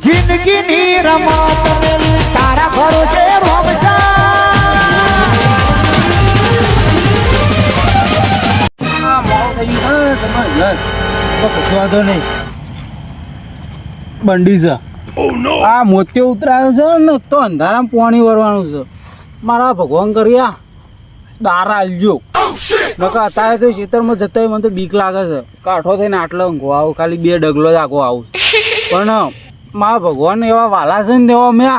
જિંદગીની રમત મેલી તારા ભરોસે રોમશા મોડું થઈ ગયું છે તમારે તો કશું વાંધો નહીં બંડી છે આ મોતે ઉતરાયો છે ને તો અંધારામાં પાણી વરવાનું છે મારા ભગવાન કર્યા દારા આલજો નકર અત્યારે તો ખેતરમાં જતા મને તો બીક લાગે છે કાઠો થઈને આટલો ઊંઘો આવું ખાલી 2 ડગલો જ આગો આવું પણ મારા ભગવાન એવા વાલા છે ને એવા મેં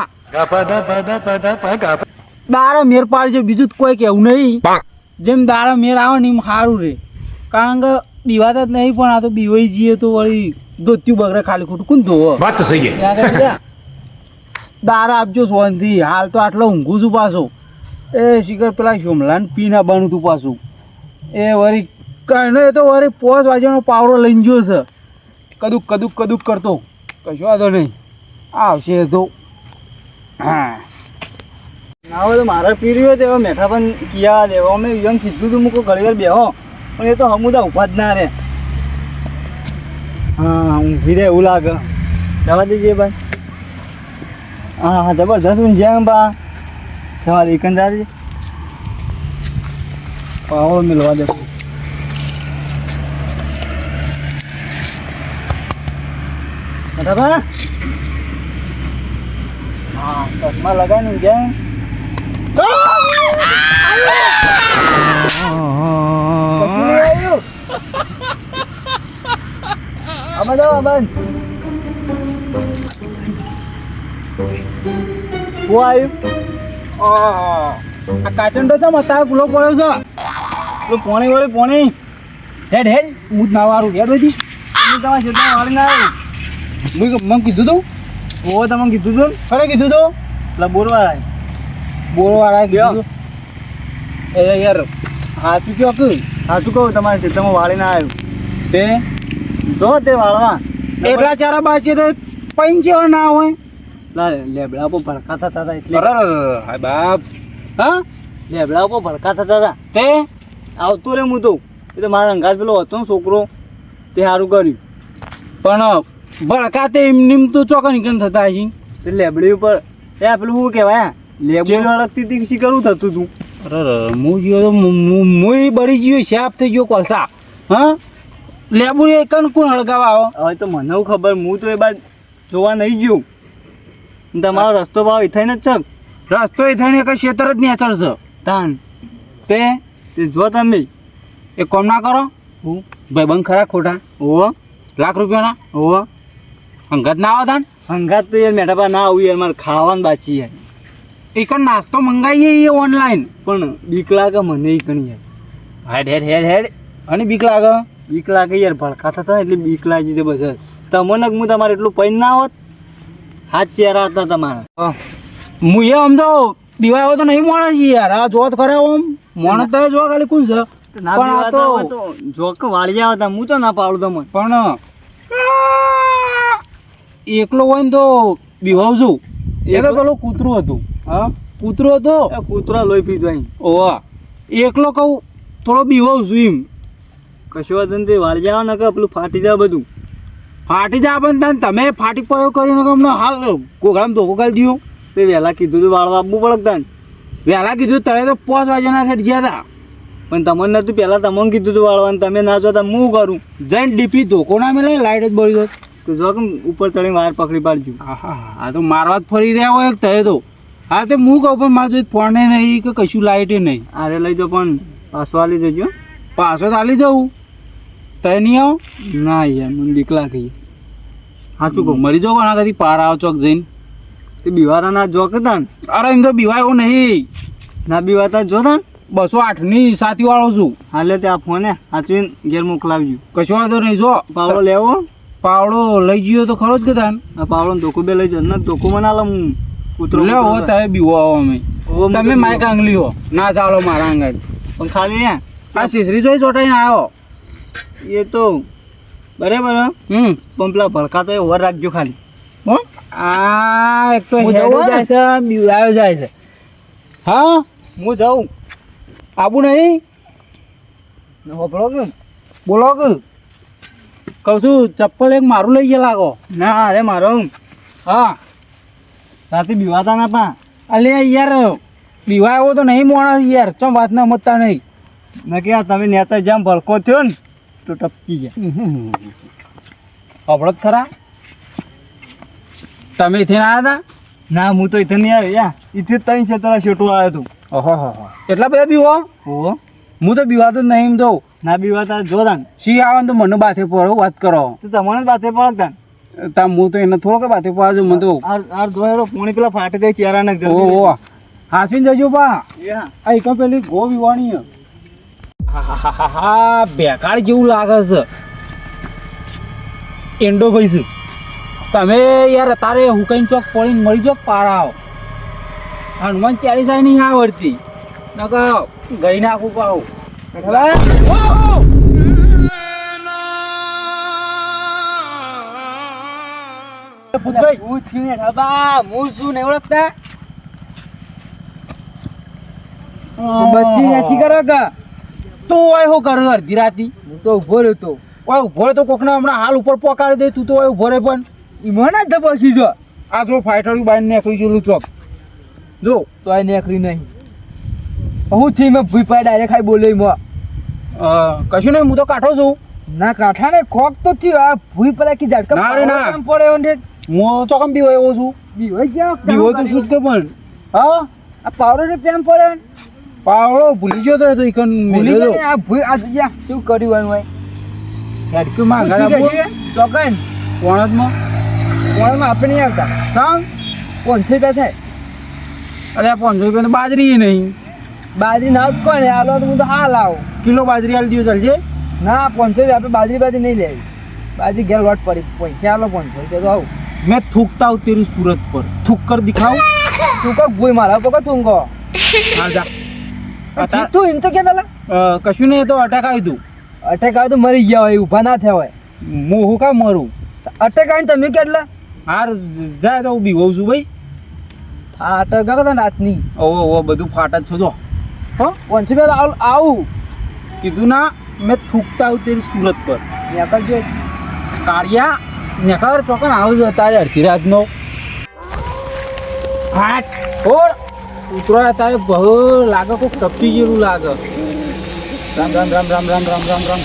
દારા મેર પાડજો બીજું કોઈ કેવું નહીં જેમ દારા મેર આવે ને એમ સારું રે કારણ કે દીવાતા જ નહીં પણ આ તો બીવાઈ જઈએ તો વળી ધોત્યું બગડે ખાલી ખોટું કોણ ધોવો વાત તો સહી દારા આપજો સોનથી હાલ તો આટલો ઊંઘું છું પાછો એ શિખર પેલા સોમલાને પીના બનું તું પાછું એ વળી કાંઈ નહીં તો વળી 5 વાગ્યાનો પાવડો લઈને ગયો છે કદુક કદુક કદુક કરતો કશો વાંધો નહીં આવશે તો હા ના હોય તો મારે પીર્યું હોય તો એવા મેઠા પણ કિયા દેવા અમે એમ કીધું તું મૂકો ઘણી વાર બેહો પણ એ તો હમુદા ઉભા જ ના રહે હા ઊંઘી રે એવું લાગે જવા દેજે ભાઈ હા હા જબરદસ્ત ઊંઝ્યા બા જવા દે એકન જાજે પાવડો મિલવા દે બરાબર હા ચશ્મા લગાવીને ઊંઝ્યા અમે જાઓ અમન હું આવ્યું આ કાચંડો છે મતા ગુલો પડ્યો છે પેલું પોણી વળે પોણી હેડ હેડ હું ના વાળું હેડ બધી તમારા ખેતરમાં વાળી ના આવ્યું મને કીધું તું ઓ તમને કીધું તું ખરે કીધું તું એટલે બોરવાળા ગયો એ યાર હાચું કયો કે હાચું કહું તમારા ખેતરમાં વાળી ના આવ્યું તે જો તે વાળવા એટલા ચારા બાચી તો પંચેવ ના હોય લેબડા પર ભડકા થતા હતા એટલે હાય બાપ હા લેબડા પર ભડકા થતા હતા તે આવતું રે હું તો એ તો મારા અંગાજ પેલો હતો ને છોકરો તે સારું કર્યું પણ ભડકા તે એમની તો ચોકા નીકળ થતા હશે તે લેબડી ઉપર એ પેલું શું કહેવાય લેબડી અડકતી હતી શી કરવું થતું તું અરે હું ગયો તો હું બળી ગયો શાપ થઈ ગયો કોલસા હા લેબુ એ કણ કોણ હળગાવા આવો હવે તો મને ખબર હું તો એ બાદ જોવા નહીં ગયું તમારો રસ્તો ભાવ એ થઈને જ છે રસ્તો એ થઈને કઈ ક્ષેત્ર જ નેચર છે તાન તે જો તમે એ કોમ ના કરો હું ભાઈ બંધ ખરા ખોટા ઓવો લાખ રૂપિયાના ઓવો હંગાત ના આવો તાન હંગાત તો યાર મેઠાપા ના આવું યાર મારે ખાવાનું બાચી યાર એ કણ નાસ્તો મંગાવીએ એ ઓનલાઈન પણ બીક લાગે મને એ કણી યાર હેડ હેડ હેડ હેડ અને બીક લાગે બીક લાગે યાર ભડકા થતા એટલે બીક લાગી છે બસ તમને હું તમારે એટલું પૈન ના હોત હાથ ચહેરા હતા તમારા હું એ આમ તો દિવાયો તો નહીં મોણે છે યાર આ જોત કરે આમ મોણે તો જો ખાલી કોણ છે પણ આ તો જોક વાળી આવતા હું તો ના પાડું તમને પણ એકલો હોય ને તો બીવાવ છું એ તો પેલું કૂતરું હતું હા કૂતરો હતો કૂતરા લોહી પીધું અહીં ઓવા એકલો કહું થોડો બીવાવ છું એમ કશું વાંધો નથી વાળી જાવ ને કે પેલું ફાટી જાય બધું ફાટી જાય પણ તમે ફાટી પડ્યો કરીને અમને હાલ ગોગળામાં ધોકો કરી દો તે વહેલા કીધું હતું વાળવા આપવું પડે તાન વહેલા કીધું તમે તો 5 વાગ્યાના ઠેઠ ગયા હતા પણ તમને નહોતું પહેલાં તમને કીધું હતું વાળવાનું તમે ના જોતા હું કરું જઈને ડીપી ધોકો ના મેળે લાઈટ જ બળી દો તો જો કે ઉપર ચડીને વાયર પકડી પાડજો હા હા તો મારવા જ ફરી રહ્યા હોય તય તો હા તે હું કહું પણ મારે જોઈ ફોને નહીં કે કશું લાઇટે નહીં આરે લઈ જાઓ પણ પાછો આલી જજો પાછો તો આલી જવું તય નહીં આવો ના યાર મને બીક લાગે સાચું કહું મરી જાઓ આના કદી પાર આવો ચોક જઈને તે બીવાતા ના જોક હતા અરે એમ તો બીવા એવું નહીં ના બીવાતા જો તા 208ની સાથીવાળો છું હાલે તે આ ફોને સાચવીને ઘેર મોકલાવજો કશો વાંધો નહીં જો પાવડો લેવો પાવડો લઈ ગયો તો ખરો જ કે તાન આ પાવડો ધોકો બે લઈ જાઓ ના ધોકો મને આલો હું કૂતરો લેવો તમે બીવો આવો અમે તમે માઇક આંગલી હો ના ચાલો મારા આંગળ પણ ખાલી આ શીશરી જોઈ ચોટાઈને આવ્યો એ તો બરાબર પણ પેલા ભડકા તો ઓવર રાખજો ખાલી હો આ એક તો હેડો જાય છે બીવાયો જાય છે હા હું જાઉં આબુ નહીં હોપળો કે બોલો કે કહું છું ચપ્પલ એક મારું લઈ ગયા લાગો ના અરે મારો હા રાતે બીવાતા ના પા અલે યાર બીવાયો તો નહીં મોણા યાર ચમ વાત ના મતતા નહીં મેં કે તમે નેતા જેમ ભડકો થયો ને તો ટપકી જાય. અભળો જ ખરા તમે થઈને આવ્યા ના હું તો ઇથે નહીં આવ્યો યા ઇથે 3 ક્ષેત્ર શેટું આવ્યો તું. હતા ઓહો એટલા બધા બીવો ઓહો હું તો બીવાતો જ નહીં એમ તો ના બીવાતા જોદાન સી આવે ને તો મને બાથે પડો વાત કરો તો તમને જ બાતે પડતા તા હું તો એને થોડો કે બાથે પડજો મને તો આ દોડો પોણી પેલા ફાટે ગઈ ચહેરા ને ઓહો હાસીને જજો પા યા આ એક પેલી ગો વિવાણી હા બેકાર જેવું લાગે છે એન્ડો ભાઈ છે તમે યાર તારે હુકઈન ચોક પડીને મળી જો પારાવ હનુમાન ચાલીસા નહીં આવડતી નકર ગઈ નાખું પાવ હું શું નહીં ઓળખતા બત્તી નથી કરો કે તું હોય શું કરું અડધી રાતી હું તો ઉભો રહ્યો તો ઓય ઉભો તો કોકને હમણાં હાલ ઉપર પકાડી દે તું તો ઓય ઉભો રે પણ ઈમાં ના ધબકી જો આ જો ફાઈટરું બાઈને નીકળી ગયેલું ચોક જો તો આ નીકળી નહીં હું થી મેં ભૂઈ પાય ડાયરેક્ટ ખાઈ બોલે ઈમાં કશું નહીં હું તો કાઠો છું ના કાઠા ને કોક તો થયું આ ભૂઈ પેલા કી ઝાડકા ના રે ના. કેમ પડે ઓંઢે હું ચોકમ બીવો એવો છું બીવો ક્યાં બીવો તો શું જ કે પણ હા આ પાવડો ને કેમ પડે પાવડો ભૂલી ગયો તો ઈકન ભૂલી મેલ્યો ગઈ આ ભૂઈ આ જોજ્યા શું કર્યું હોય હેડક્યુ માં ગાડા બોલ ચોકન કોણતમાં કોણમાં આપણે નહીં આવતા કામ 500 રૂપિયા થાય અરે આ 500 રૂપિયા તો બાજરી નહીં બાજરી ના જ કોને આલો તો હું તો હાલ આવું કિલો બાજરી આલી દીધો ચાલશે ના 500 રૂપિયા આપણે બાજરી નહીં લેવી બાજરી ઘેર લોટ પડી પૈસા આલો 500 રૂપિયા તો આવું मैं थूकता हूँ तेरी सूरत पर थूक कर दिखाऊं તું કો ભૂઈ મારા પકો તું કો हाँ जा ઠીક તું એમ તો કે પેલા કશું નહીં એ તો અટેક આવી તું અટેક આવે તો મરી ગયા હોય ઊભા ના થયા હોય હું હું કામ મરું અટેક આવીને તમે કેટલા હાર જાય તો હું બીવું છું ભાઈ આ અટેક ગયો રાતની ઓ બધું ફાટ જ છો જો હો 500 રૂપિયા આવું કીધું ના मैं थूकता हूँ तेरी सूरत पर ત્યાં કરજો કાળિયા નેકર ચોકન આવજો તારે અડધી રાતનો હાટ ઓર ઉતરો તારે બહુ લાગે કોક ટપકી જેવું લાગે રામ રામ રામ રામ રામ રામ રામ રામ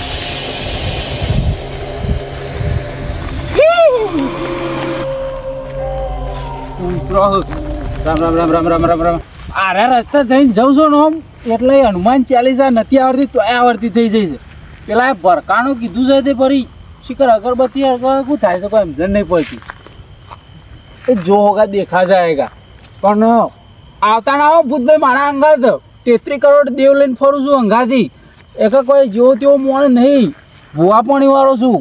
ઉતરો રામ રામ રામ રામ રામ રામ રામ આરે રસ્તા થઈને જઉં છું ને આમ એટલે હનુમાન ચાલીસા નથી આવડતી તો આવડતી થઈ જાય છે પેલા એ ભરકાનું કીધું છે તે ફરી શિખર અગરબત્તી શું થાય છે કોઈ સમજણ નહીં પડતી એ જો હોગા દેખા જાયગા પણ આવતા ના આવો ભૂતભાઈ મારા અંગાત 33 કરોડ દેવ લઈને ફરું છું અંગાથી એક કોઈ જેવો તેવો મોણ નહીં ભૂવા પાણી વાળો છું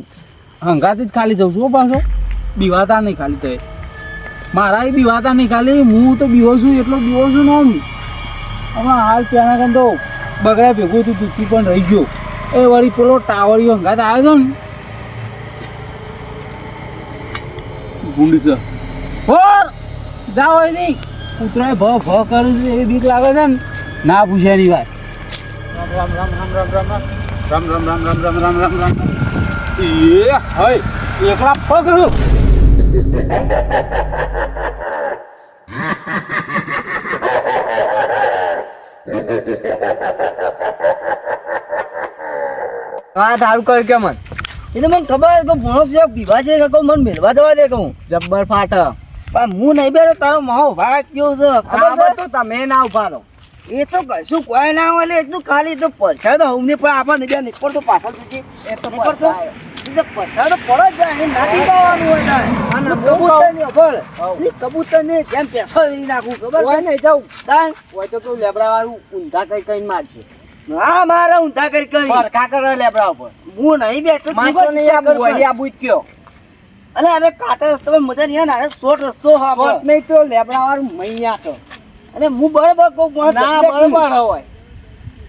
અંગાથી જ ખાલી જઉં છું હો પાછો બીવાતા નહીં ખાલી તો મારા એ બીવાતા નહીં ખાલી હું તો બીવો છું એટલો બીવો છું ને આમ હમણાં હાલ ત્યાંના કાન તો બગડ્યા ભેગું હતું દુઃખી પણ રહી ગયો એ વળી પેલો ટાવરિયો અંગાત આવ્યો છે ને ગુંડ છે ઓર જાઓ એની કૂતરાએ ભ કરું છું એવી બીક લાગે છે ને ના પૂછે ની વાત રામ રામ રામ રામ રામ રામ રામ રામ રામ રામ રામ રામ રામ રામ એ હય એકલા પગ હા તારું કર કે મન એ તો મને ખબર કે ભણો છે પીવા છે કે મને મેળવા જવા દે કહું જબ્બર ફાટ પણ હું નહીં બેઠો તારો માહો ભાગ કેવો છે ખબર છે તો તમે ના ઉભા રહો એ તો કશું કોઈ ના હોય એટલું ખાલી તો પરછા તો હું પણ આપણને બે નીકળતો પાછળ સુધી એ તો નીકળતો એ તો પરછા તો પડો જ જાય ના દીપાવાનું હોય તાર કબૂતર ની અભળ કબૂતર ને જેમ પેસો વેરી નાખું ખબર ઓય નહીં જાઉં તાર ઓય તો તું લેબડા વાળું ઊંધા કઈ કઈ મારશે હા મારા ઊંધા કરી કરી પરખા કરે લેબડા ઉપર હું નહીં બેઠો મારતો નહીં આ બોડી આ બુજ કયો અલે અરે કાતર રસ્તો મજા નહીં આવે ને શોર્ટ રસ્તો હા કોટ નહીં તો લેબડા વાળું મૈયા તો અને હું બરાબર કહું ના બરોબર હોય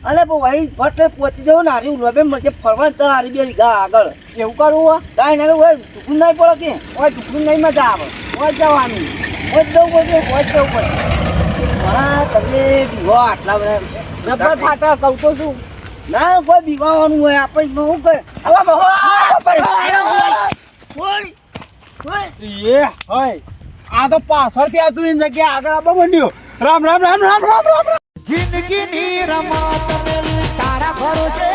અલે પણ ભાઈ ફટ પહોંચી જવું ને હારી ઉલવા મને ફરવા તો હારી બે વીઘા આગળ એવું કરવું હોય કાંઈ ના હોય દુખું નહીં પડે કે ઓય દુખવું નહીં મજા આવે ઓય જવાનું હોય જવું પડે ઓય જવું પડે હા તમે બીવો આટલા બધા જબ્બર ફાટા કહું તો શું ના કોઈ બીવાનું હોય આપણે શું કહે એ હય આ તો પાછળથી આવતું એની જગ્યાએ આગળ આવવા માંડ્યો. રામ રામ રામ રામ રામ રામ. જિંદગીની રમત મેલી તારા ભરોસે